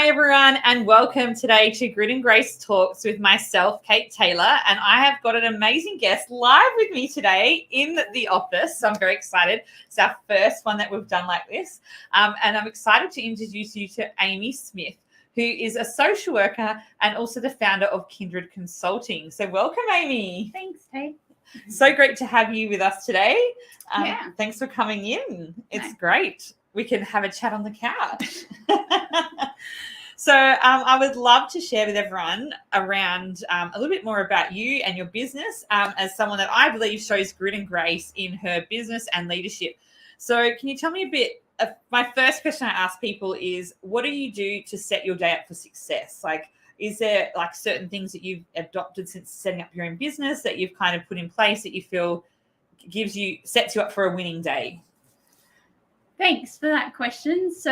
Hi everyone, and welcome today to Grit and Grace Talks with myself, Kate Taylor, and I have got an amazing guest live with me today in the office. So I'm very excited. It's our first one that we've done like this, and I'm excited to introduce you to Amy Smith, who is a social worker and also the founder of Kindred Consulting. So welcome, Amy. Thanks, Kate. So great to have you with us today. Yeah. Thanks for coming in. It's great. We can have a chat on the couch. So I would love to share with everyone around a little bit more about you and your business as someone that I believe shows grit and grace in her business and leadership. So can you tell me a bit of, my first question I ask people is, what do you do to set your day up for success? Like, is there like certain things that you've adopted since setting up your own business that you've kind of put in place that you feel sets you up for a winning day? Thanks for that question. So,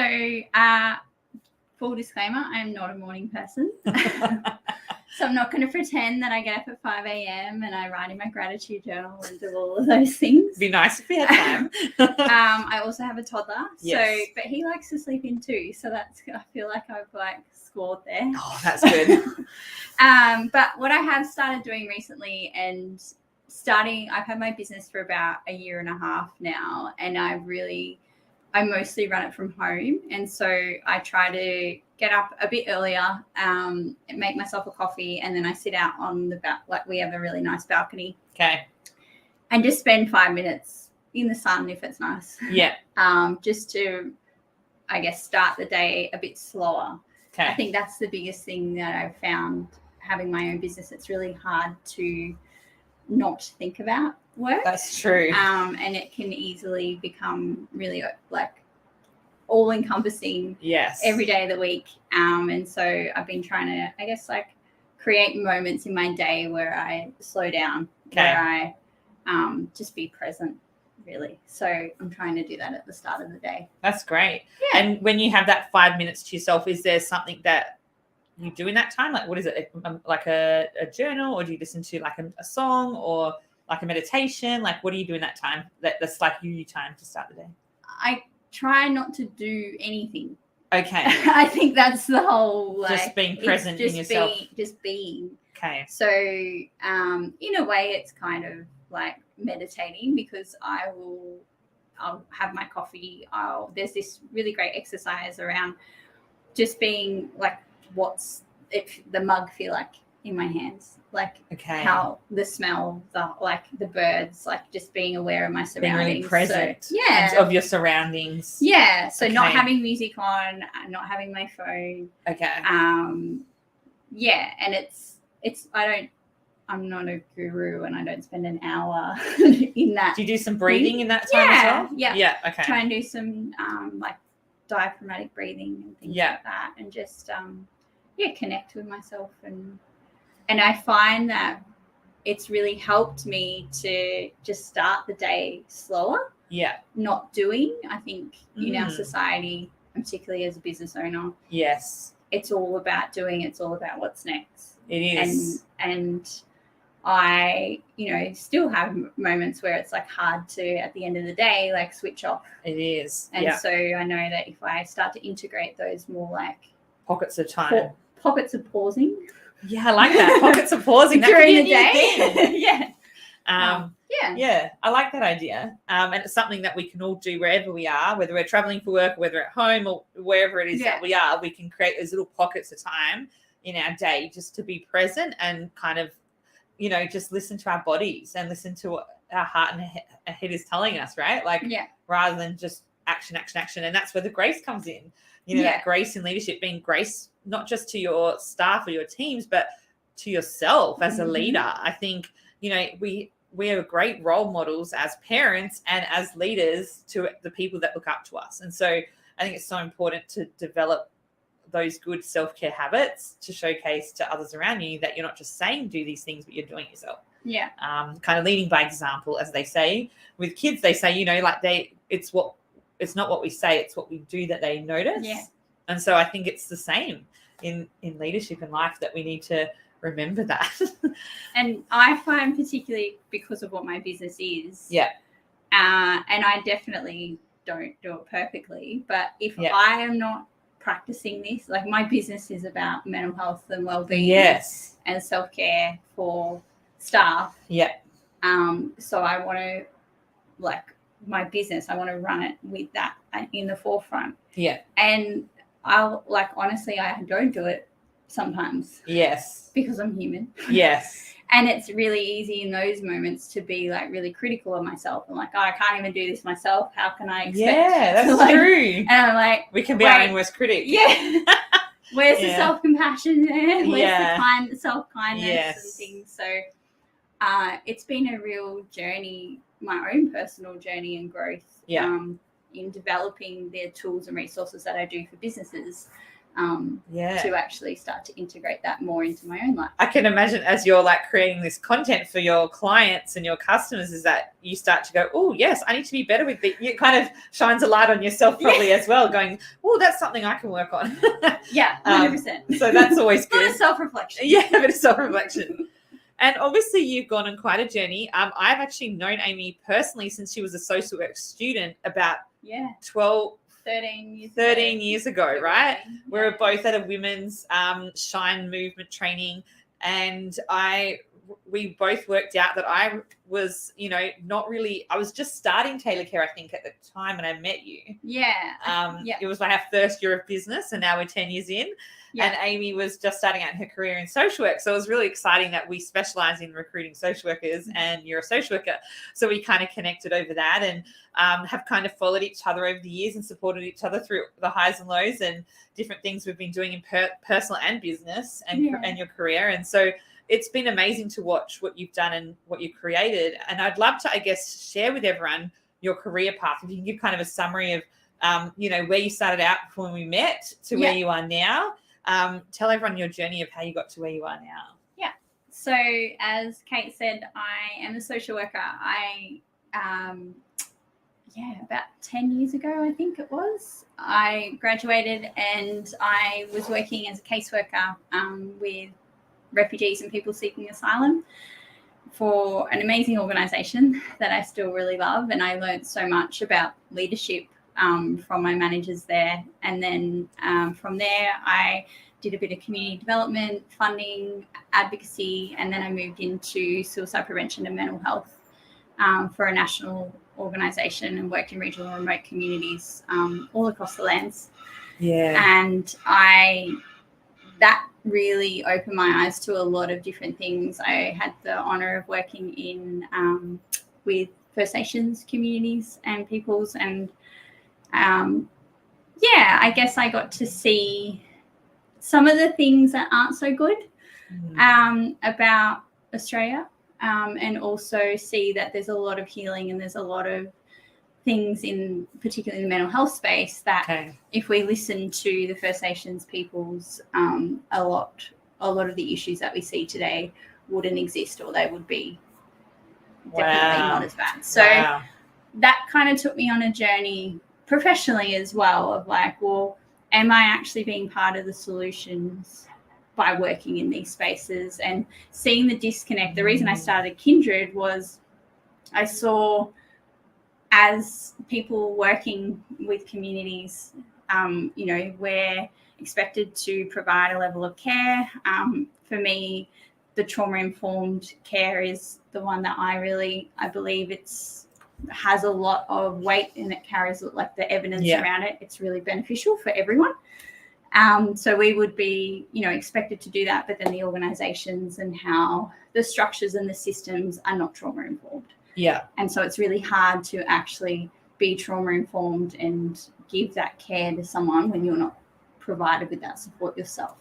full disclaimer, I'm not a morning person. So I'm not going to pretend that I get up at 5 a.m. and I write in my gratitude journal and do all of those things. It'd be nice if we had time. I also have a toddler, yes. but he likes to sleep in too. So I feel like I've scored there. Oh, that's good. But what I have started doing recently I've had my business for about a year and a half now, and I mostly run it from home. And so I try to get up a bit earlier, make myself a coffee, and then I sit out on we have a really nice balcony. Okay. And just spend 5 minutes in the sun if it's nice. Yeah. Just to, I guess, start the day a bit slower. Okay. I think that's the biggest thing that I've found having my own business. It's really hard to not think about work. That's true. And it can easily become really all encompassing. Yes. Every day of the week. And so I've been trying to, I guess, create moments in my day where I slow down, where I just be present, really. So I'm trying to do that at the start of the day. That's great. Yeah. And when you have that 5 minutes to yourself, is there something that you do in that time? Like, what is it? Like a journal, or do you listen to like a song, or like a meditation? Like, what do you do in that time? That's like you time to start the day. I try not to do anything. Okay. I think that's the whole just being present in yourself. Just being. Okay. So in a way, it's kind of like meditating, because I'll have my coffee. There's this really great exercise around just being like, what's the mug feel like in my hands, like how the smell, the birds, like just being aware of my surroundings, being really present, and of your surroundings. Yeah. So not having music on, not having my phone. Okay. Yeah, and I'm not a guru, and I don't spend an hour in that. Do you do some breathing in that time as well? Yeah. Yeah. Okay. Try and do some diaphragmatic breathing and things like that, and just connect with myself, and I find that it's really helped me to just start the day slower. Yeah. Not doing. I think in our society, particularly as a business owner, yes, it's all about doing. It's all about what's next. It is. And I, still have moments where it's hard to, at the end of the day, switch off. It is. And so I know that if I start to integrate those more pockets of time, pockets of pausing. Yeah, I like that. Pockets of pausing during the day. Yeah. Yeah, I like that idea. And it's something that we can all do wherever we are, whether we're traveling for work, whether at home, or wherever it is that we are. We can create those little pockets of time in our day just to be present and kind of, just listen to our bodies and listen to what our heart and our head is telling us, right? Rather than just action. And that's where the grace comes in. That grace in leadership, being grace not just to your staff or your teams, but to yourself as a leader. I think, we are great role models as parents and as leaders to the people that look up to us. And so I think it's so important to develop those good self-care habits to showcase to others around you that you're not just saying do these things, but you're doing it yourself. Yeah. Kind of leading by example, as they say. With kids, they say, it's not what we say, it's what we do that they notice. Yeah. And so I think it's the same in leadership and life, that we need to remember that. And I find, particularly because of what my business is, and I definitely don't do it perfectly, but if I am not practicing this. Like my business is about mental health and well-being, and self-care for staff. So I want to, like, my business, I want to run it with that in the forefront. And I'll, like, honestly, I don't do it sometimes. Because I'm human. And it's really easy in those moments to be like really critical of myself. I'm like, oh, I can't even do this myself. How can I expect? That's true. And I'm like, we can be our own worst critic. Where's the self-compassion there? Where's the self-kindness and things? So it's been a real journey, my own personal journey and growth in developing the tools and resources that I do for businesses. To actually start to integrate that more into my own life. I can imagine as you're like creating this content for your clients and your customers, is that you start to go, oh yes, I need to be better with it. It kind of shines a light on yourself probably as well, going, oh, that's something I can work on. 100%. So that's always good. A bit of self-reflection. A bit of self-reflection. And obviously you've gone on quite a journey. I've actually known Amy personally since she was a social work student about 13 years ago, right? We were both at a women's Shine movement training, and we both worked out that I was, not really, I was just starting Taylor Care, I think, at the time when I met you. It was like our first year of business, and now we're 10 years in. And Amy was just starting out her career in social work. So it was really exciting that we specialize in recruiting social workers and you're a social worker. So we kind of connected over that and have kind of followed each other over the years and supported each other through the highs and lows and different things we've been doing in personal and business and your career. And so it's been amazing to watch what you've done and what you've created. And I'd love to, I guess, share with everyone your career path. If you can give kind of a summary of, where you started out when we met to where you are now. Tell everyone your journey of how you got to where you are now. So as Kate said, I am a social worker. I about 10 years ago, I think it was, I graduated and I was working as a caseworker with refugees and people seeking asylum for an amazing organisation that I still really love. And I learned so much about leadership from my managers there. And then from there, I did a bit of community development, funding, advocacy, and then I moved into suicide prevention and mental health for a national organisation and worked in regional and remote communities all across the lands. And that really opened my eyes to a lot of different things. I had the honour of working in with First Nations communities and peoples, and I guess I got to see some of the things that aren't so good about Australia, and also see that there's a lot of healing and there's a lot of things in particularly in the mental health space that if we listen to the First Nations peoples, a lot of the issues that we see today wouldn't exist, or they would be definitely not as bad. So that kind of took me on a journey professionally as well of like, well, am I actually being part of the solutions by working in these spaces and seeing the disconnect? The reason I started Kindred was I saw, as people working with communities, we're expected to provide a level of care. For me, the trauma-informed care is the one that I believe has a lot of weight and it carries like the evidence around it. It's really beneficial for everyone. So we would be, expected to do that, but then the organizations and how the structures and the systems are not trauma-informed. And so it's really hard to actually be trauma-informed and give that care to someone when you're not provided with that support yourself.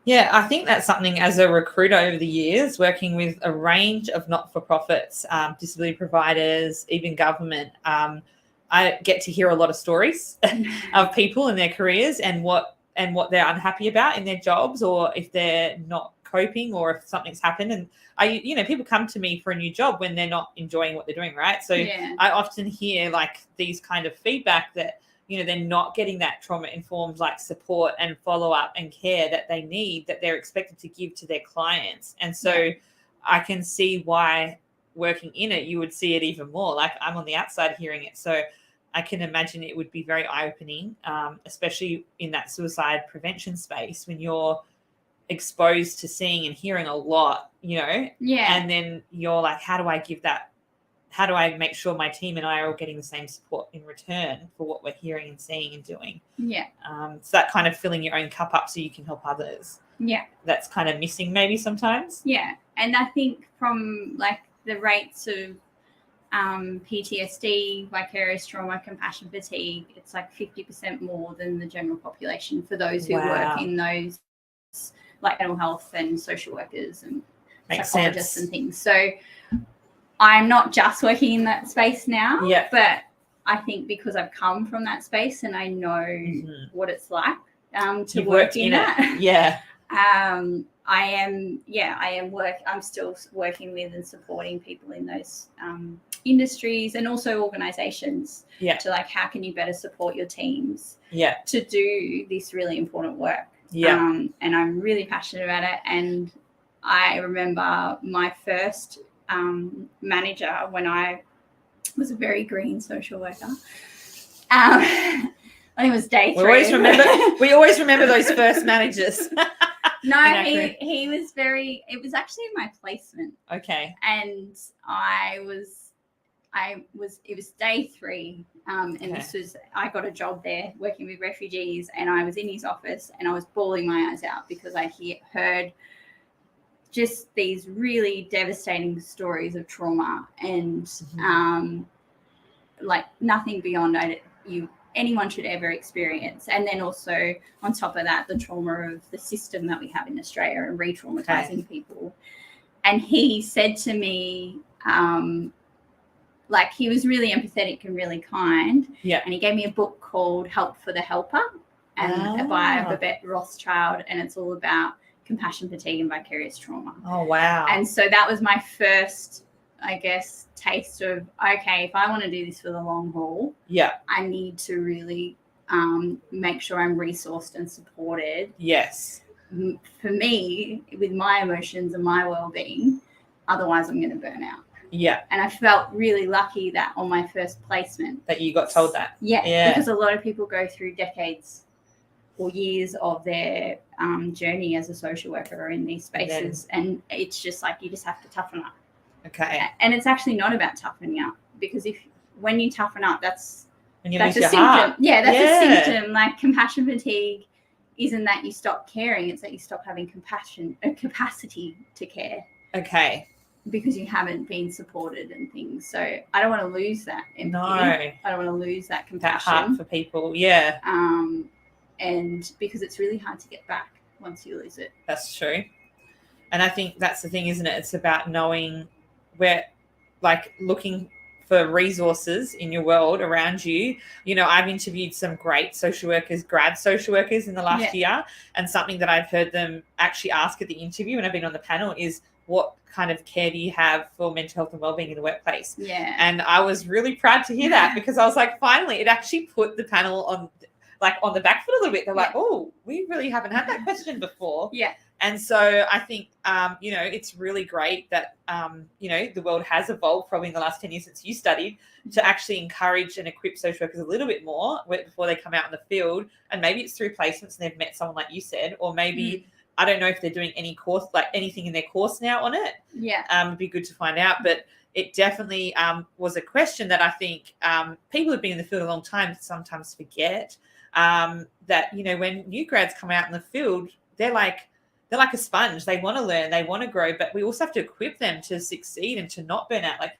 I think that's something as a recruiter over the years, working with a range of not-for-profits, disability providers, even government, I get to hear a lot of stories of people in their careers and what they're unhappy about in their jobs, or if they're not coping, or if something's happened. And people come to me for a new job when they're not enjoying what they're doing, right? So I often hear like these kind of feedback that, they're not getting that trauma-informed like support and follow-up and care that they need, that they're expected to give to their clients. And so I can see why working in it, you would see it even more. Like I'm on the outside hearing it. So I can imagine it would be very eye-opening, especially in that suicide prevention space when you're exposed to seeing and hearing a lot, and then you're like, how do I make sure my team and I are all getting the same support in return for what we're hearing and seeing and doing? So that kind of filling your own cup up so you can help others. That's kind of missing maybe sometimes. And I think from like the rates of PTSD, vicarious trauma, compassion fatigue, it's like 50% more than the general population for those who work in those like mental health and social workers and psychologists and things. So I'm not just working in that space now, but I think because I've come from that space and I know what it's like to work in that. I'm still working with and supporting people in those industries and also organizations to like, how can you better support your teams to do this really important work? And I'm really passionate about it. And I remember my first manager when I was a very green social worker. I think it was day 3. We always remember those first managers. No, he was very. It was actually my placement. Okay. And it was day 3, and this was, I got a job there working with refugees, and I was in his office and I was bawling my eyes out because I heard just these really devastating stories of trauma and like nothing beyond anyone should ever experience. And then also on top of that, the trauma of the system that we have in Australia and re-traumatizing people. And he said to me, like, he was really empathetic and really kind. And he gave me a book called Help for the Helper and by Babette Rothschild. And it's all about compassion fatigue and vicarious trauma. Oh, wow. And so that was my first, I guess, taste of, okay, if I want to do this for the long haul, I need to really make sure I'm resourced and supported. Yes. For me, with my emotions and my well-being, otherwise I'm going to burn out. And I felt really lucky that on my first placement. That you got told that. Because a lot of people go through decades or years of their journey as a social worker in these spaces. And it's just like, you just have to toughen up. Okay. And it's actually not about toughening up, because when you toughen up, that's a symptom. Heart. A symptom. Like compassion fatigue isn't that you stop caring, it's that you stop having capacity to care. Okay. Because you haven't been supported and things. So I don't want to lose that empathy. No. I don't want to lose that compassion. That heart for people, and because it's really hard to get back once you lose it. That's true. And I think that's the thing, isn't it? It's about knowing where, like, looking for resources in your world around you. I've interviewed some great social workers, grad social workers in the last year, and something that I've heard them actually ask at the interview when I've been on the panel is, what kind of care do you have for mental health and wellbeing in the workplace? And I was really proud to hear that, because I was like, finally, it actually put the panel on the back foot a little bit. They're like, oh, we really haven't had that question before. And so I think, it's really great that, the world has evolved probably in the last 10 years since you studied to actually encourage and equip social workers a little bit more before they come out in the field. And maybe it's through placements and they've met someone like you said, or maybe I don't know if they're doing any course, like anything in their course now on it. It'd be good to find out. But it definitely was a question that I think people who've been in the field a long time sometimes forget, that, when new grads come out in the field, they're like a sponge. They want to learn, they want to grow, but we also have to equip them to succeed and to not burn out, like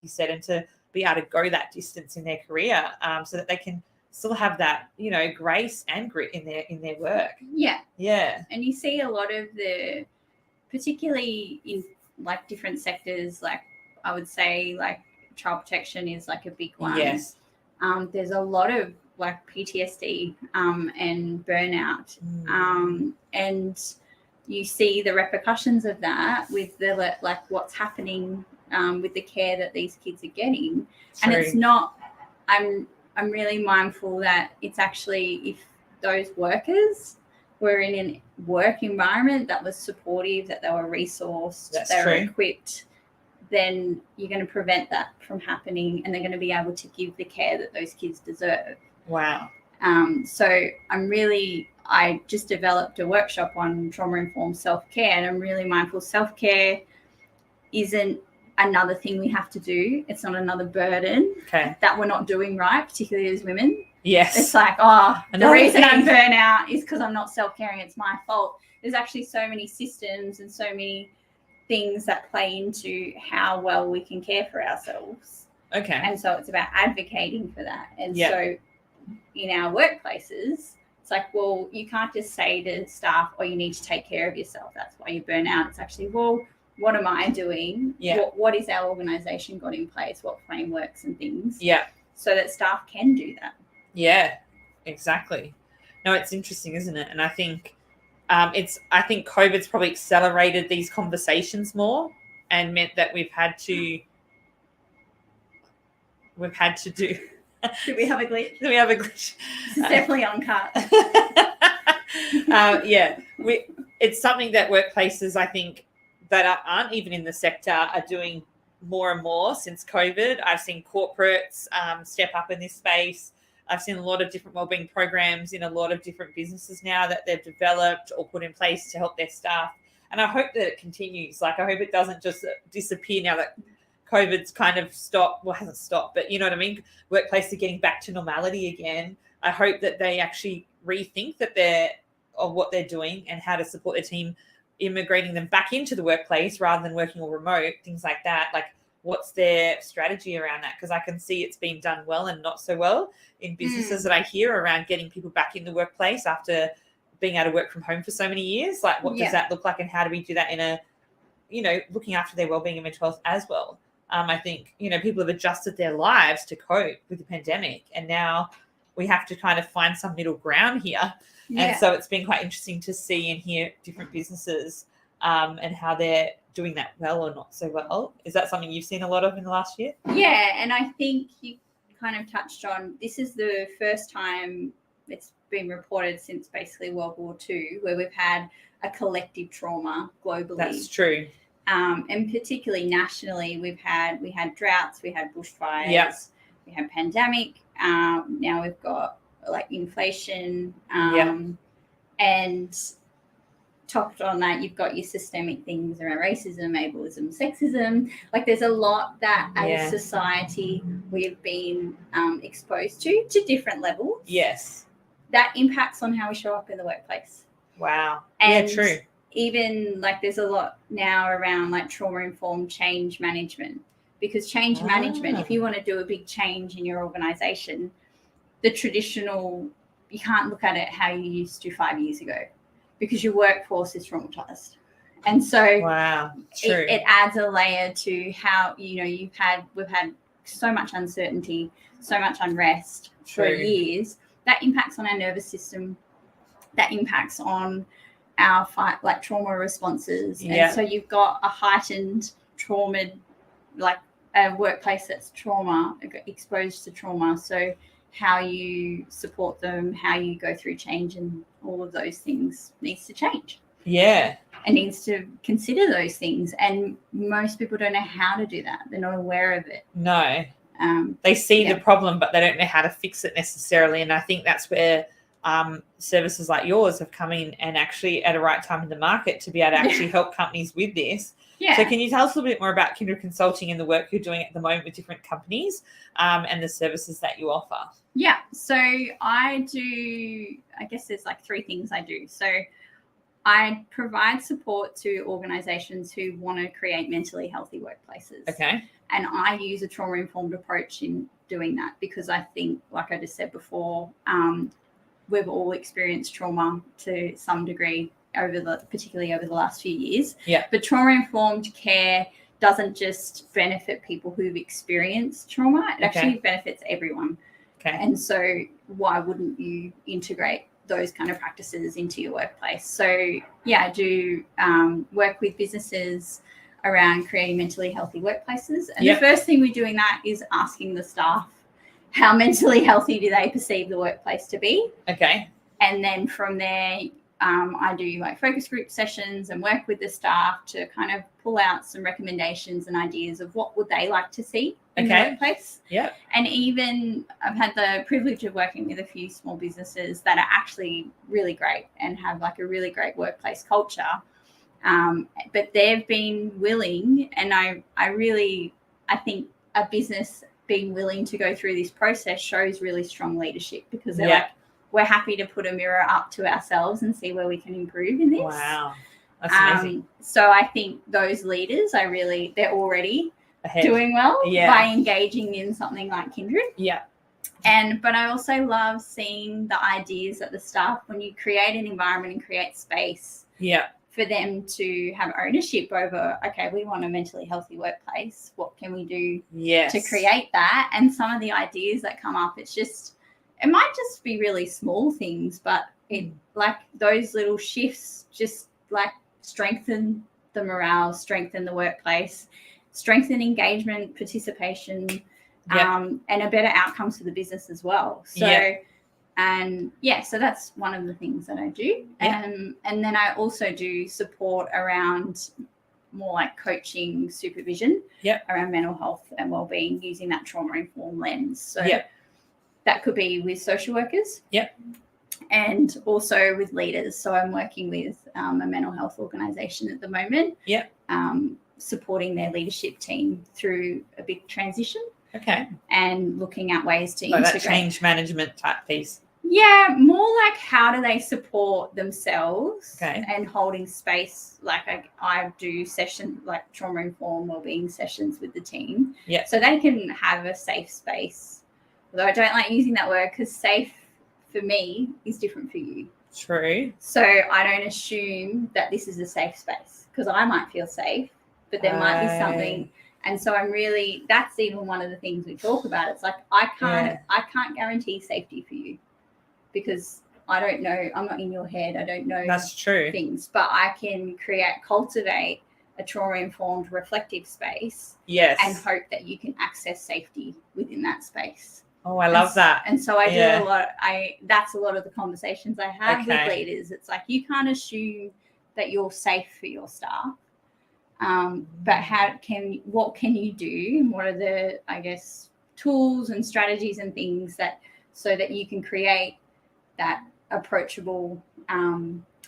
you said, and to be able to go that distance in their career, so that they can still have that, grace and grit in their work. And you see a lot of particularly in like different sectors, like I would say like child protection is like a big one. There's a lot of like PTSD and burnout, and you see the repercussions of that with the like what's happening with the care that these kids are getting. And it's not, I'm really mindful that it's actually, if those workers were in a work environment that was supportive, that they were resourced, were equipped, then you're going to prevent that from happening, and they're going to be able to give the care that those kids deserve. Wow. So I just developed a workshop on trauma-informed self-care, and I'm really mindful self-care isn't another thing we have to do. It's not another burden that we're not doing right, particularly as women. Yes. It's like, the reason I'm burnout is because I'm not self-caring. It's my fault. There's actually so many systems and so many things that play into how well we can care for ourselves. Okay. And so it's about advocating for that. And so in our workplaces, it's like, well, you can't just say to staff, you need to take care of yourself. That's why you burn out. It's actually, well, what am I doing? Yeah. What is our organisation got in place? What frameworks and things? Yeah. So that staff can do that. Yeah, exactly. No, it's interesting, isn't it? And I think I think COVID's probably accelerated these conversations more and meant that we've had to do. Did we have a glitch? Do we have a glitch? This is definitely uncut. It's something that workplaces, I think, that aren't even in the sector are doing more and more since COVID. I've seen corporates step up in this space. I've seen a lot of different wellbeing programs in a lot of different businesses now that they've developed or put in place to help their staff. And I hope that it continues. Like, I hope it doesn't just disappear now that COVID's kind of stopped. Well, it hasn't stopped, but you know what I mean? Workplaces are getting back to normality again. I hope that they actually rethink what they're doing and how to support their team, immigrating them back into the workplace rather than working all remote, things like that. Like, what's their strategy around that? Because I can see it's been done well and not so well in businesses that I hear around getting people back in the workplace after being able to work from home for so many years. Like, what does that look like, and how do we do that in a, looking after their wellbeing and mental health as well? I think, people have adjusted their lives to cope with the pandemic, and now we have to kind of find some middle ground here. Yeah. And so it's been quite interesting to see and hear different businesses and how they're doing that well or not so well. Is that something you've seen a lot of in the last year? Yeah, and I think you kind of touched on, this is the first time it's been reported since basically World War II where we've had a collective trauma globally. That's true. And particularly nationally, we had droughts, we had bushfires, we had pandemic. Now we've got like inflation, and topped on that, you've got your systemic things around racism, ableism, sexism. Like, there's a lot that as a society we've been exposed to different levels. Yes. That impacts on how we show up in the workplace. Wow. And true. Even like there's a lot now around like trauma-informed change management, because change management, if you want to do a big change in your organization, the traditional, you can't look at it how you used to 5 years ago, because your workforce is traumatized. And so it adds a layer to how, we've had so much uncertainty, so much unrest for years. That impacts on our nervous system, that impacts on our trauma responses. And so you've got a heightened trauma, like a workplace that's exposed to trauma. So how you support them, how you go through change, and all of those things needs to change. Yeah. And needs to consider those things. And most people don't know how to do that. They're not aware of it. No. They see the problem, but they don't know how to fix it necessarily. And I think that's where services like yours have come in and actually at a right time in the market to be able to actually help companies with this. Yeah. So can you tell us a little bit more about Kindred Consulting and the work you're doing at the moment with different companies and the services that you offer? Yeah. So I guess there's like three things I do. So I provide support to organizations who want to create mentally healthy workplaces. Okay. And I use a trauma-informed approach in doing that, because I think, like I just said before, we've all experienced trauma to some degree particularly over the last few years. Yeah. But trauma-informed care doesn't just benefit people who've experienced trauma. It actually benefits everyone. Okay. And so why wouldn't you integrate those kind of practices into your workplace? So I do work with businesses around creating mentally healthy workplaces. And the first thing we do in that is asking the staff, how mentally healthy do they perceive the workplace to be? Okay. And then from there, I do like focus group sessions and work with the staff to kind of pull out some recommendations and ideas of what would they like to see in the workplace. Yeah. And even I've had the privilege of working with a few small businesses that are actually really great and have like a really great workplace culture. But they've been willing, and I think a business being willing to go through this process shows really strong leadership, because they're like, we're happy to put a mirror up to ourselves and see where we can improve in this. Wow. That's amazing. So I think those leaders they're already ahead. Doing well by engaging in something like Kindred. Yeah. But I also love seeing the ideas that the staff, when you create an environment and create space for them to have ownership over, okay, we want a mentally healthy workplace. What can we do to create that? And some of the ideas that come up, it might just be really small things, but it like those little shifts just like strengthen the morale, strengthen the workplace, strengthen engagement, participation, and a better outcomes for the business as well. So, so that's one of the things that I do. And then I also do support around more like coaching, supervision around mental health and wellbeing, using that trauma-informed lens. So that could be with social workers. And also with leaders. So I'm working with a mental health organisation at the moment. Supporting their leadership team through a big transition. Okay. And looking at ways to integrate. That change management type piece. Yeah, more like how do they support themselves and holding space. Like I do sessions, like trauma-informed wellbeing sessions with the team. So they can have a safe space. Although I don't like using that word, because safe for me is different for you. True. So I don't assume that this is a safe space, because I might feel safe, but there might be something. And so that's even one of the things we talk about. It's like, I can't guarantee safety for you, because I don't know. I'm not in your head. I don't know. That's true. Things, but I can cultivate a trauma-informed reflective space. And hope that you can access safety within that space. Oh, I love that. And so I do a lot. That's a lot of the conversations I have with leaders. It's like, you can't assume that you're safe for your staff. But what can you do? And what are the, I guess, tools and strategies and things so that you can create that approachable,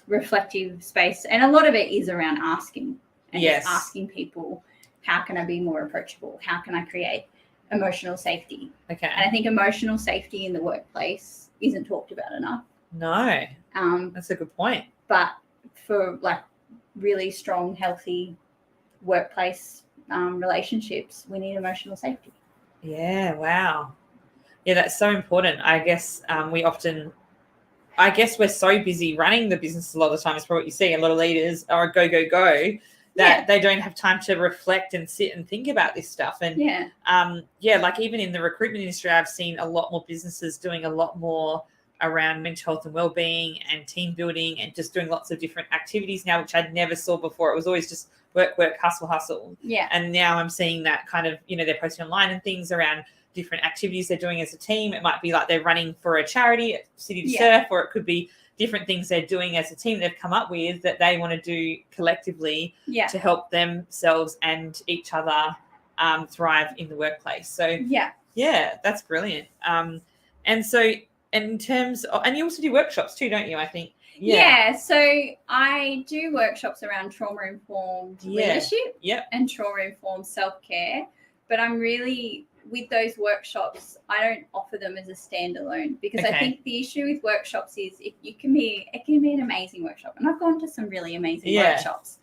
reflective space? And a lot of it is around asking. And just asking people, how can I be more approachable? How can I create emotional safety? And I think emotional safety in the workplace isn't talked about enough. No. That's a good point. But for like really strong, healthy workplace relationships, we need emotional safety. Yeah, wow. Yeah, that's so important. I guess we're so busy running the business a lot of the time. It's probably what you see. A lot of leaders are go that they don't have time to reflect and sit and think about this stuff. And like even in the recruitment industry, I've seen a lot more businesses doing a lot more around mental health and wellbeing and team building, and just doing lots of different activities now, which I never saw before. It was always just work, hustle. Yeah. And now I'm seeing that kind of, they're posting online and things around different activities they're doing as a team. It might be like they're running for a charity, City to Surf, or it could be different things they're doing as a team they've come up with that they want to do collectively to help themselves and each other thrive in the workplace. So that's brilliant. And so in terms of, and you also do workshops too, don't you? I think. So I do workshops around trauma-informed leadership and trauma-informed self-care, but I'm really, with those workshops, I don't offer them as a standalone, because I think the issue with workshops is it can be an amazing workshop, and I've gone to some really amazing workshops,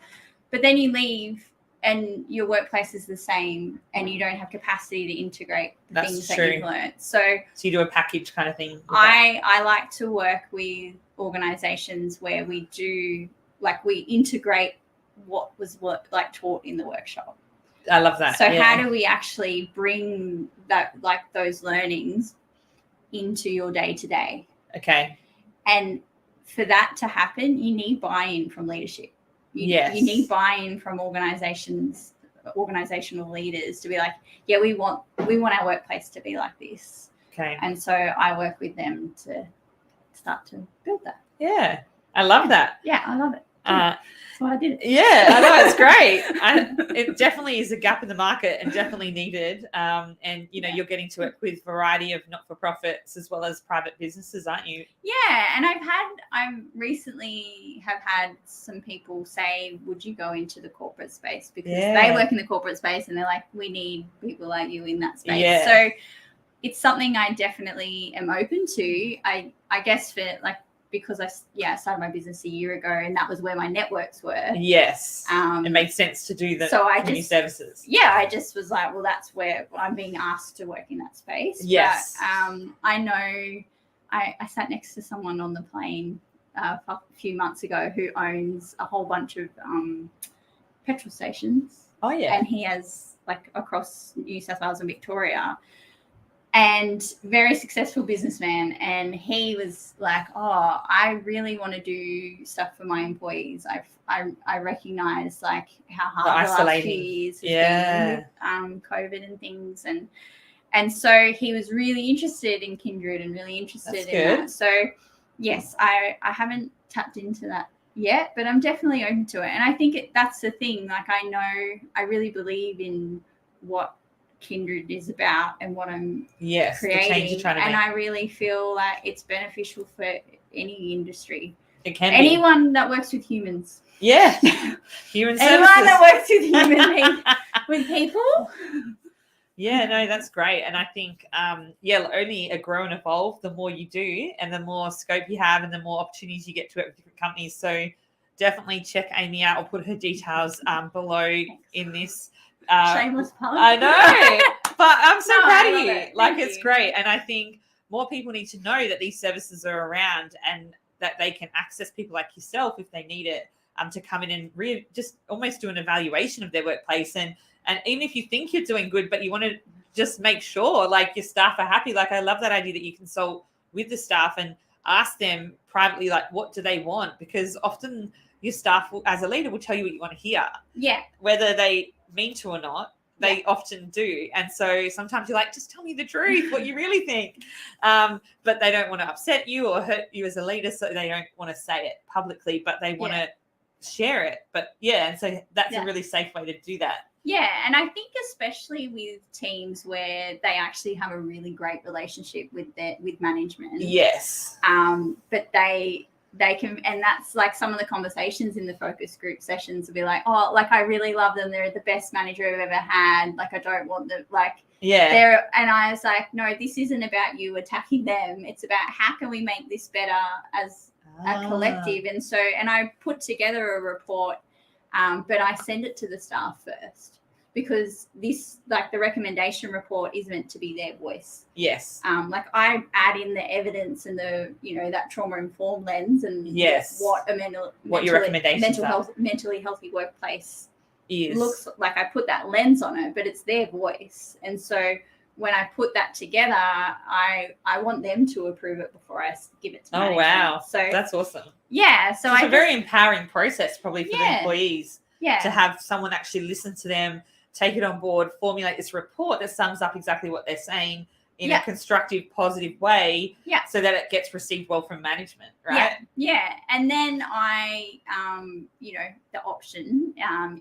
but then you leave and your workplace is the same and you don't have capacity to integrate the things that you've learned. So you do a package kind of thing? I like to work with organizations where we do, like, we integrate what was taught in the workshop. I love that. So how do we actually bring that, like, those learnings into your day-to-day? Okay. And for that to happen, you need buy-in from leadership. You need buy-in from organizational leaders to be like, we want our workplace to be like this. Okay. And so I work with them to start to build that. Yeah. I love that. Yeah, I love it. So I did it. Yeah, I know, it's great. It definitely is a gap in the market and definitely needed. And you're getting to work with a variety of not-for-profits as well as private businesses, aren't you? Yeah, and I recently have had some people say, would you go into the corporate space? Because they work in the corporate space and they're like, we need people like you in that space. Yeah. So it's something I definitely am open to. I guess because I started my business a year ago and that was where my networks were. Yes. It made sense to do the community services. Yeah, I just was like, well, that's where I'm being asked to work in that space. Yes. But I know I sat next to someone on the plane a few months ago who owns a whole bunch of petrol stations. Oh, yeah. And he has across New South Wales and Victoria. And very successful businessman. And he was like, oh, I really want to do stuff for my employees. I recognize how hard the last few years has been with COVID and things. And so he was really interested in Kindred and really interested in that. So yes, I haven't tapped into that yet, but I'm definitely open to it. And I think that's the thing. I really believe in what Kindred is about and what I'm creating, the change you're trying to make. I really feel like it's beneficial for any industry. It can anyone that works with humans. Yeah, human services. Anyone that works with with people. Yeah, no, that's great. And I think, only grow and evolve the more you do and the more scope you have and the more opportunities you get to work with different companies. So definitely check Amy out. I'll put her details below in this. Shameless plug. I know, but I'm so proud of you. It's great. And I think more people need to know that these services are around and that they can access people like yourself if they need it to come in and just almost do an evaluation of their workplace. And even if you think you're doing good, but you want to just make sure your staff are happy. I love that idea that you consult with the staff and ask them privately, what do they want? Because often your staff as a leader will tell you what you want to hear. Yeah. Whether they mean to or not, they often do. And so sometimes you're just tell me the truth, what you really think. But they don't want to upset you or hurt you as a leader, so they don't want to say it publicly, but they want to share it. But and so that's a really safe way to do that. Yeah, and I think especially with teams where they actually have a really great relationship with management. Yes. But they can, and that's some of the conversations in the focus group sessions will be I really love them. They're the best manager I've ever had. I don't want them and I was like, no, this isn't about you attacking them. It's about how can we make this better as a collective. And so, and I put together a report, but I send it to the staff first because this, the recommendation report is meant to be their voice. Yes. I add in the evidence and the, that trauma-informed lens and what your recommendations are. Mentally healthy workplace looks like. I put that lens on it, but it's their voice. And so when I put that together, I want them to approve it before I give it to management. Oh, wow. So that's awesome. Yeah. So it's a very empowering process probably for the employees to have someone actually listen to them, take it on board, formulate this report that sums up exactly what they're saying in a constructive, positive way so that it gets received well from management, right? Yeah. And then the option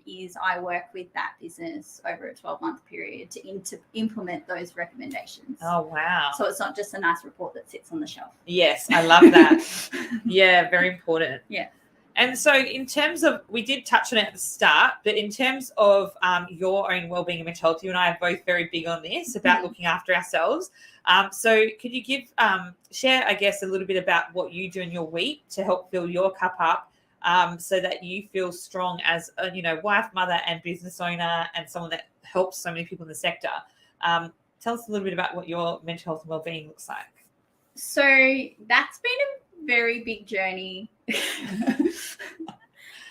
is I work with that business over a 12-month period to implement those recommendations. Oh, wow. So it's not just a nice report that sits on the shelf. Yes, I love that. Yeah, very important. Yeah. And so in terms of, we did touch on it at the start, but in terms of your own wellbeing and mental health, you and I are both very big on this, about looking after ourselves. So could you share, I guess, a little bit about what you do in your week to help fill your cup up so that you feel strong as a wife, mother and business owner and someone that helps so many people in the sector. Tell us a little bit about what your mental health and wellbeing looks like. So that's been a very big journey.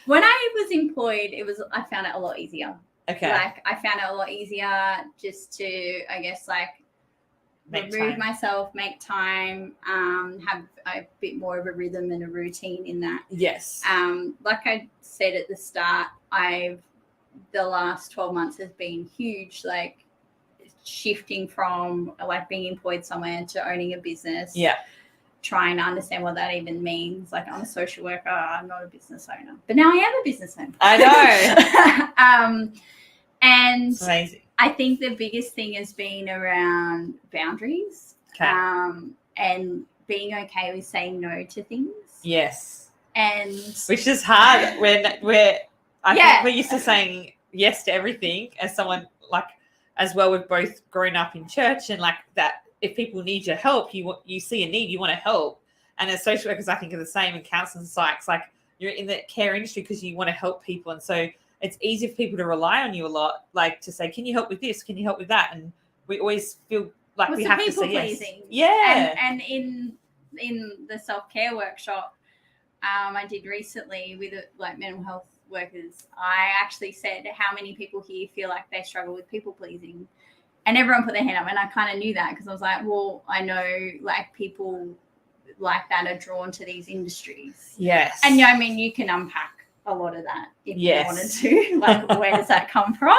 When I was employed, I found it a lot easier. Okay. I found it a lot easier just to, I guess, remove myself, make time, have a bit more of a rhythm and a routine in that. Yes. Like I said at the start, the last 12 months has been huge, shifting from being employed somewhere to owning a business. Yeah. trying to understand what that even means. Like, I'm a social worker, I'm not a business owner. But now I am a business owner. I know. And it's amazing. I think the biggest thing has been around boundaries. Okay. And being okay with saying no to things. Yes. And which is hard when think we're used to saying yes to everything as someone, like, as well, we've both grown up in church, and like that, if people need your help, you see a need, you want to help. And as social workers, I think are the same, and counselors and psychs, like, you're in the care industry because you want to help people. And so it's easy for people to rely on you a lot, like to say, can you help with this? Can you help with that? And we always feel like we have to say yes. Yeah. And in the self-care workshop I did recently with like mental health workers, I actually said, how many people here feel like they struggle with people pleasing? And everyone put their hand up, and I kind of knew that because I was like, well, I know like people like that are drawn to these industries. Yes. And I mean, you can unpack a lot of that if you wanted to. Like, where does that come from?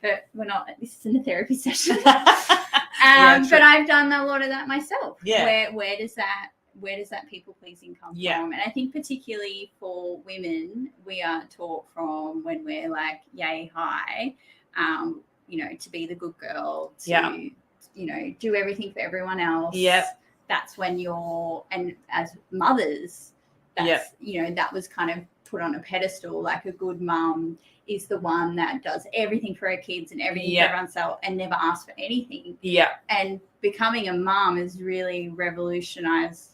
But this isn't a therapy session. But I've done a lot of that myself. Yeah. Where does that people pleasing come from? And I think particularly for women, we are taught from when we're like yay high, to be the good girl, to do everything for everyone else. That's when and as mothers, that's that was kind of put on a pedestal. Like, a good mum is the one that does everything for her kids and everything for everyone else and never asks for anything. And becoming a mum has really revolutionized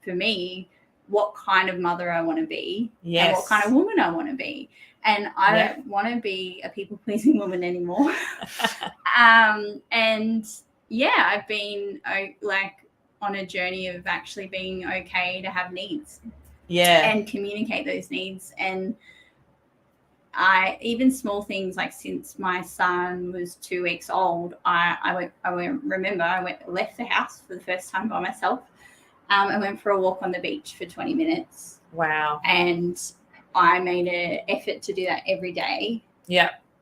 for me what kind of mother I want to be and what kind of woman I want to be. And I don't want to be a people-pleasing woman anymore. I've been like on a journey of actually being okay to have needs. And communicate those needs. And I even small things, like since my son was 2 weeks old, I left the house for the first time by myself. I went for a walk on the beach for 20 minutes. Wow. And I made an effort to do that every day.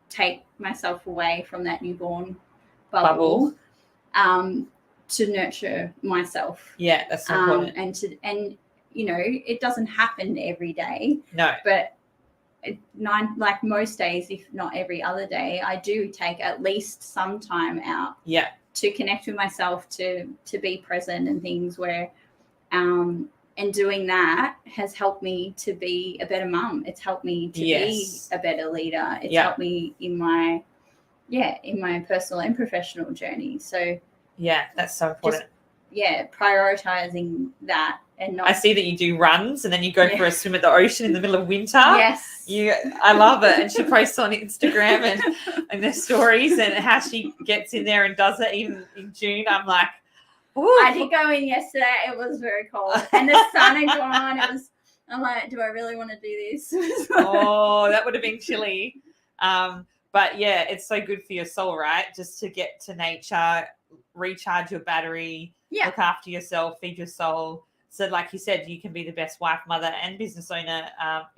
Take myself away from that newborn bubble. To nurture myself. That's so important. And it doesn't happen every day. No. But like most days, if not every other day, I do take at least some time out. To connect with myself, to be present, and things where and doing that has helped me to be a better mum. It's helped me to be a better leader. It's helped me in my personal and professional journey. So that's so important. Prioritizing that. And not, I see that you do runs, and then you go for a swim at the ocean in the middle of winter. I love it. And she posts on Instagram and their stories, and how she gets in there and does it even in June. I'm like, ooh. I did go in yesterday. It was very cold, and the sun had gone. I'm like, do I really want to do this? That would have been chilly. But it's so good for your soul, right? Just to get to nature, recharge your battery, look after yourself, feed your soul. So like you said, you can be the best wife, mother, and business owner.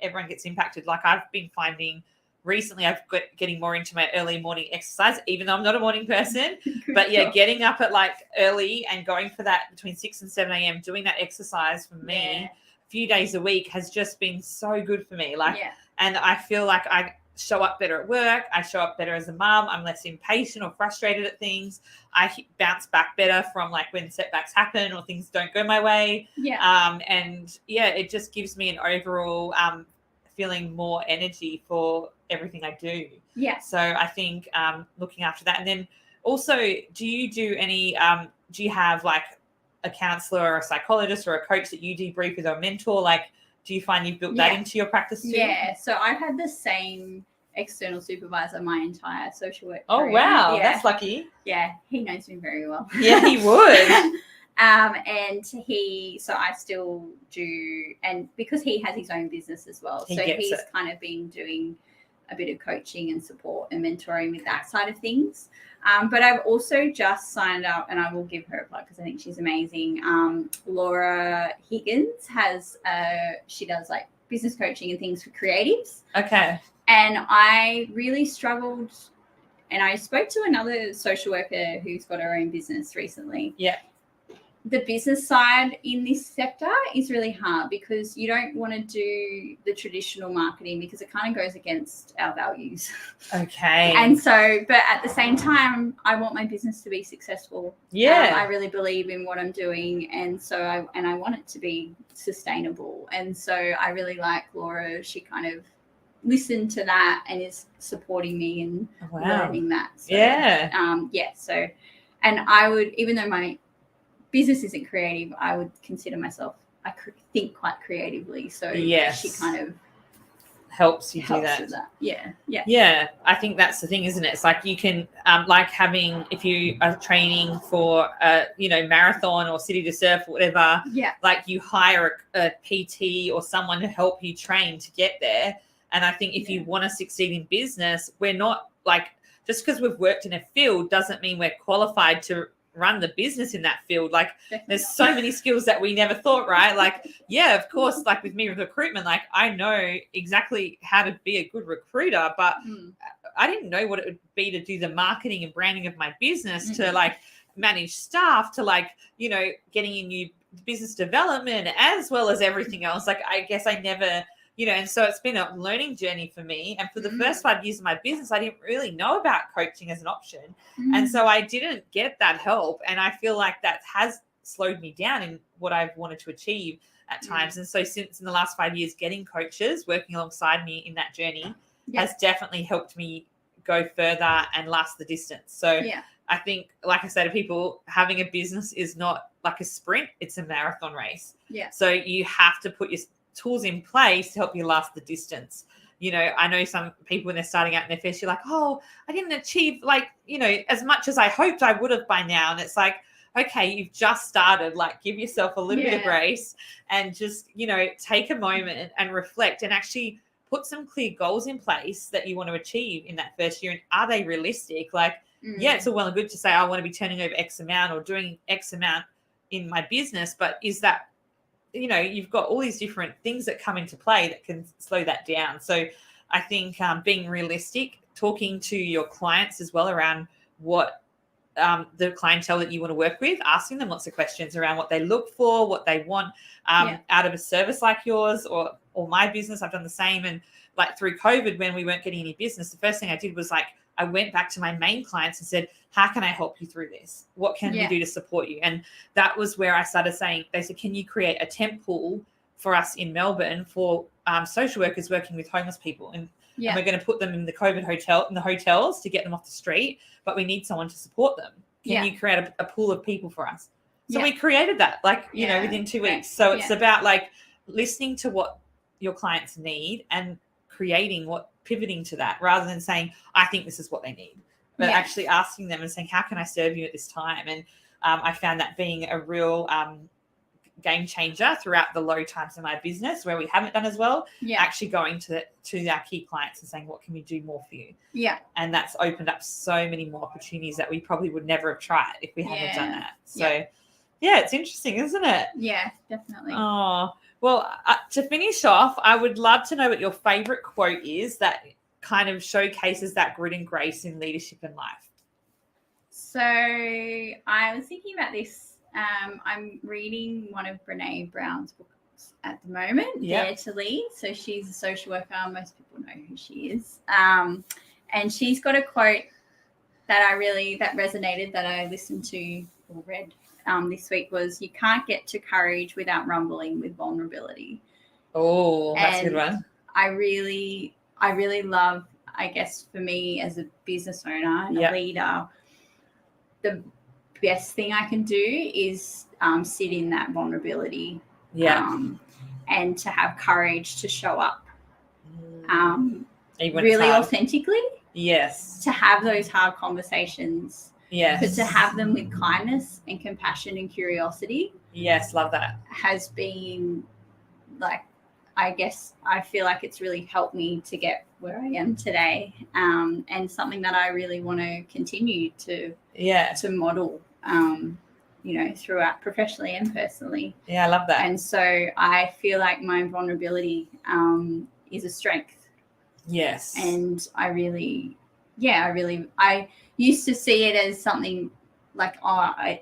Everyone gets impacted. Like, I've been finding recently, I've got getting more into my early morning exercise, even though I'm not a morning person. But getting up at like early and going for that between 6 and 7 a.m., doing that exercise for me a few days a week has just been so good for me. Like, and I feel like I show up better at work. I show up better as a mum. I'm less impatient or frustrated at things. I bounce back better from like when setbacks happen or things don't go my way. It just gives me an overall feeling more energy for everything I do. So I think looking after that. And then also, do you do any do you have like a counselor or a psychologist or a coach that you debrief with, or a mentor? Like, do you find you've built that into your practice too? So I've had the same external supervisor my entire social work career. Oh, wow. That's lucky. He knows me very well. He would. So I still do, and because he has his own business as well, he's kind of been doing a bit of coaching and support and mentoring with that side of things. But I've also just signed up, and I will give her a plug because I think she's amazing. Laura Higgins she does like business coaching and things for creatives. Okay. And I really struggled, and I spoke to another social worker who's got her own business recently. the business side in this sector is really hard because you don't want to do the traditional marketing because it kind of goes against our values. Okay. And so, but at the same time, I want my business to be successful. Yeah. I really believe in what I'm doing. And so I want it to be sustainable. And so I really like Laura. She kind of listened to that and is supporting me in learning that. So, so, and I would, even though my business isn't creative, I would consider myself, I think quite creatively. So she kind of helps you do that. With that. Yeah. I think that's the thing, isn't it? It's like you can, like having, if you are training for marathon or city to surf or whatever, like you hire a PT or someone to help you train to get there. And I think if you want to succeed in business, we're not like, just because we've worked in a field doesn't mean we're qualified to run the business in that field. Like there's so many skills that we never thought, right? Like, of course, like with me with recruitment, like I know exactly how to be a good recruiter, but I didn't know what it would be to do the marketing and branding of my business, to like manage staff, to like, getting in new business development as well as everything else. Like, I guess I never, and so it's been a learning journey for me. And for the first 5 years of my business, I didn't really know about coaching as an option. And so I didn't get that help. And I feel like that has slowed me down in what I've wanted to achieve at times. And so since in the last 5 years, getting coaches working alongside me in that journey has definitely helped me go further and last the distance. So I think, like I say to people, having a business is not like a sprint, it's a marathon race. So you have to put your tools in place to help you last the distance. I know some people when they're starting out in their first year, like, oh, I didn't achieve as much as I hoped I would have by now. And it's like, okay, you've just started, like give yourself a little bit of grace and just, take a moment and reflect and actually put some clear goals in place that you want to achieve in that first year. And are they realistic? Like, it's all well and good to say, I want to be turning over X amount or doing X amount in my business, but is that, you've got all these different things that come into play that can slow that down. So I think being realistic, talking to your clients as well around what the clientele that you want to work with, asking them lots of questions around what they look for, what they want out of a service like yours or my business. I've done the same. And like through COVID, when we weren't getting any business, the first thing I did was like, I went back to my main clients and said, how can I help you through this? What can we do to support you? And that was where I started saying, they said, can you create a temp pool for us in Melbourne for social workers working with homeless people? And we're going to put them in the COVID hotels to get them off the street, but we need someone to support them. Can you create a pool of people for us? So we created that, within 2 weeks. So it's about like listening to what your clients need and pivoting to that rather than saying, I think this is what they need, but actually asking them and saying, how can I serve you at this time? And I found that being a real game changer throughout the low times in my business where we haven't done as well, actually going to our key clients and saying, what can we do more for you? And that's opened up so many more opportunities that we probably would never have tried if we hadn't done that. So it's interesting, isn't it? Yeah, definitely. Oh, well, to finish off, I would love to know what your favorite quote is that kind of showcases that grit and grace in leadership and life. So I was thinking about this. I'm reading one of Brene Brown's books at the moment, Dare to Lead. So she's a social worker. Most people know who she is. And she's got a quote that resonated, that I listened to or read this week, was, you can't get to courage without rumbling with vulnerability. Oh, that's a good one. I really love, I guess for me as a business owner and a leader, the best thing I can do is sit in that vulnerability and to have courage to show up really authentically. Yes. To have those hard conversations. Yes. But to have them with kindness and compassion and curiosity. Yes, love that. Has been like, I guess I feel like it's really helped me to get where I am today, and something that I really want to continue to model, throughout professionally and personally. Yeah, I love that. And so I feel like my vulnerability is a strength. Yes. And I used to see it as something like,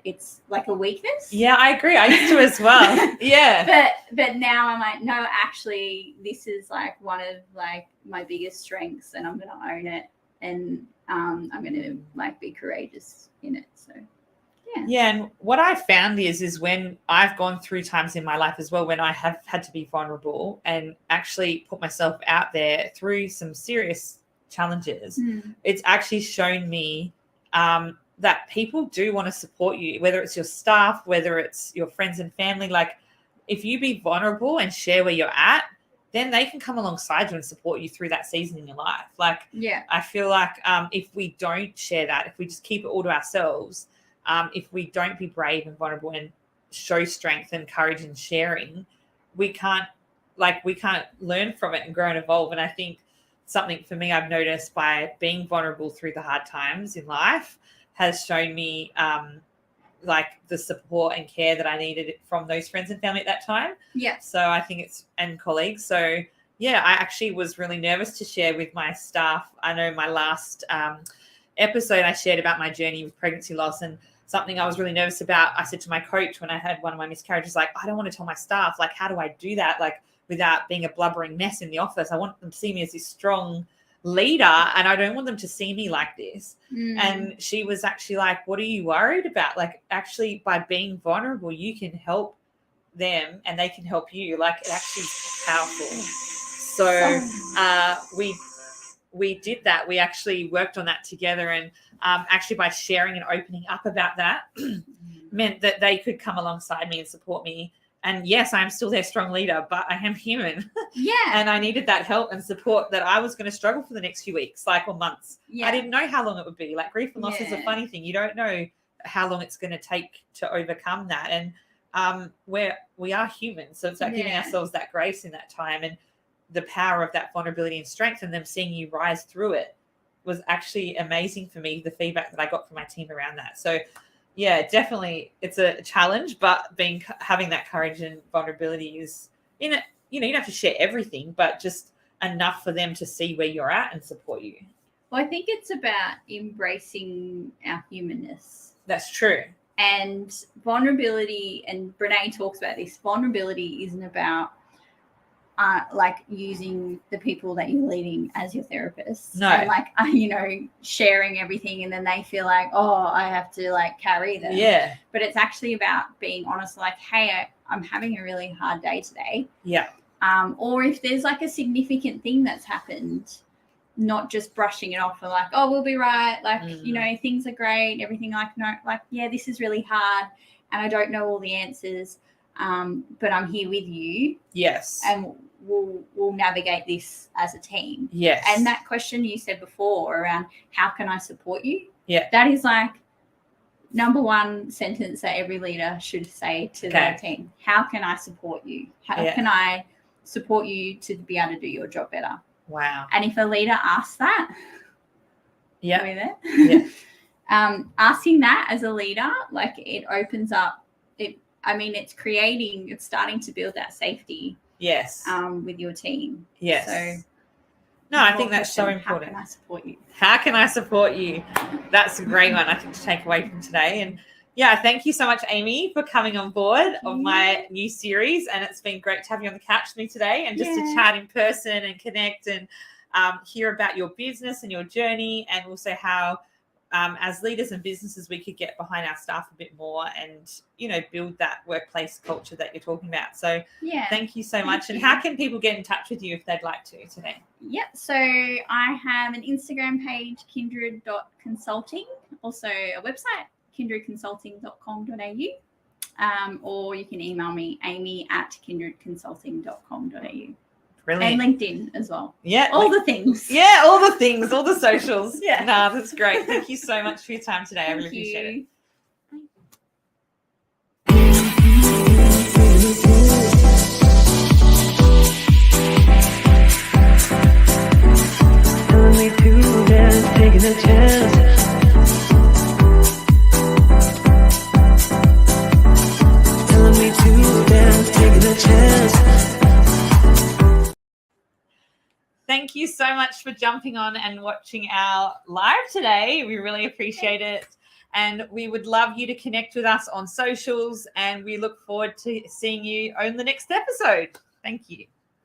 it's like a weakness. Yeah, I agree. I used to as well. Yeah. But now I'm like, no, actually, this is like one of like my biggest strengths, and I'm going to own it, and I'm going to like be courageous in it. So. Yeah, and what I found is when I've gone through times in my life as well when I have had to be vulnerable and actually put myself out there through some serious challenges, it's actually shown me that people do want to support you, whether it's your staff, whether it's your friends and family. Like, if you be vulnerable and share where you're at, then they can come alongside you and support you through that season in your life. Like, I feel like if we don't share that, if we just keep it all to ourselves, if we don't be brave and vulnerable and show strength and courage in sharing, we can't learn from it and grow and evolve. And I think something for me I've noticed by being vulnerable through the hard times in life has shown me like the support and care that I needed from those friends and family at that time. Yeah. So I think and colleagues. So yeah, I actually was really nervous to share with my staff. I know my last episode I shared about my journey with pregnancy loss, and something I was really nervous about. I said to my coach when I had one of my miscarriages, like, I don't want to tell my staff, like, how do I do that? Like, without being a blubbering mess in the office. I want them to see me as this strong leader, and I don't want them to see me like this. And she was actually like, what are you worried about? Like, actually, by being vulnerable, you can help them and they can help you. Like, it actually is powerful. So we did that. We actually worked on that together, and actually by sharing and opening up about that meant that they could come alongside me and support me. And yes, I'm still their strong leader, but I am human. Yeah. And I needed that help and support that I was going to struggle for the next few weeks, like, or months. Yeah. I didn't know how long it would be. Like, grief and loss is a funny thing. You don't know how long it's going to take to overcome that. And we are human. So it's like giving ourselves that grace in that time, and the power of that vulnerability and strength, and them seeing you rise through it was actually amazing for me, the feedback that I got from my team around that. So yeah, definitely it's a challenge, but having that courage and vulnerability is in it. You know, you don't have to share everything, but just enough for them to see where you're at and support you. Well, I think it's about embracing our humanness. That's true. And vulnerability, and Brene talks about this, vulnerability isn't about like using the people that you're leading as your therapists. No. And like, sharing everything, and then they feel like, oh, I have to like carry them. Yeah. But it's actually about being honest, like, hey, I'm having a really hard day today. Yeah. Or if there's like a significant thing that's happened, not just brushing it off and like, oh, we'll be right. Like, things are great. Everything this is really hard and I don't know all the answers. But I'm here with you. Yes. And we'll navigate this as a team. Yes. And that question you said before around how can I support you? Yeah. That is like number one sentence that every leader should say to their team. How can I support you? How can I support you to be able to do your job better? Wow. And if a leader asks that, asking that as a leader, like, it opens up it's starting to build that safety. Yes. With your team. Yes. So I think that's so important. How can I support you? How can I support you? That's a great one, I think, to take away from today. And thank you so much, Amy, for coming on board of my new series. And it's been great to have you on the couch with me today and just to chat in person and connect and hear about your business and your journey, and also how as leaders and businesses we could get behind our staff a bit more and, build that workplace culture that you're talking about. So thank you so much. And how can people get in touch with you if they'd like to today? Yep. So I have an Instagram page, kindred.consulting, also a website, kindredconsulting.com.au, or you can email me, amy@kindredconsulting.com.au. Brilliant. And LinkedIn as well. Yeah. All the things. Yeah, all the things, all the socials. Yeah. That's great. Thank you so much for your time today. I really appreciate it. Telling me to dance, taking a chance. Telling me to dance, taking a chance. Thank you so much for jumping on and watching our live today. We really appreciate it. And we would love you to connect with us on socials, and we look forward to seeing you on the next episode. Thank you.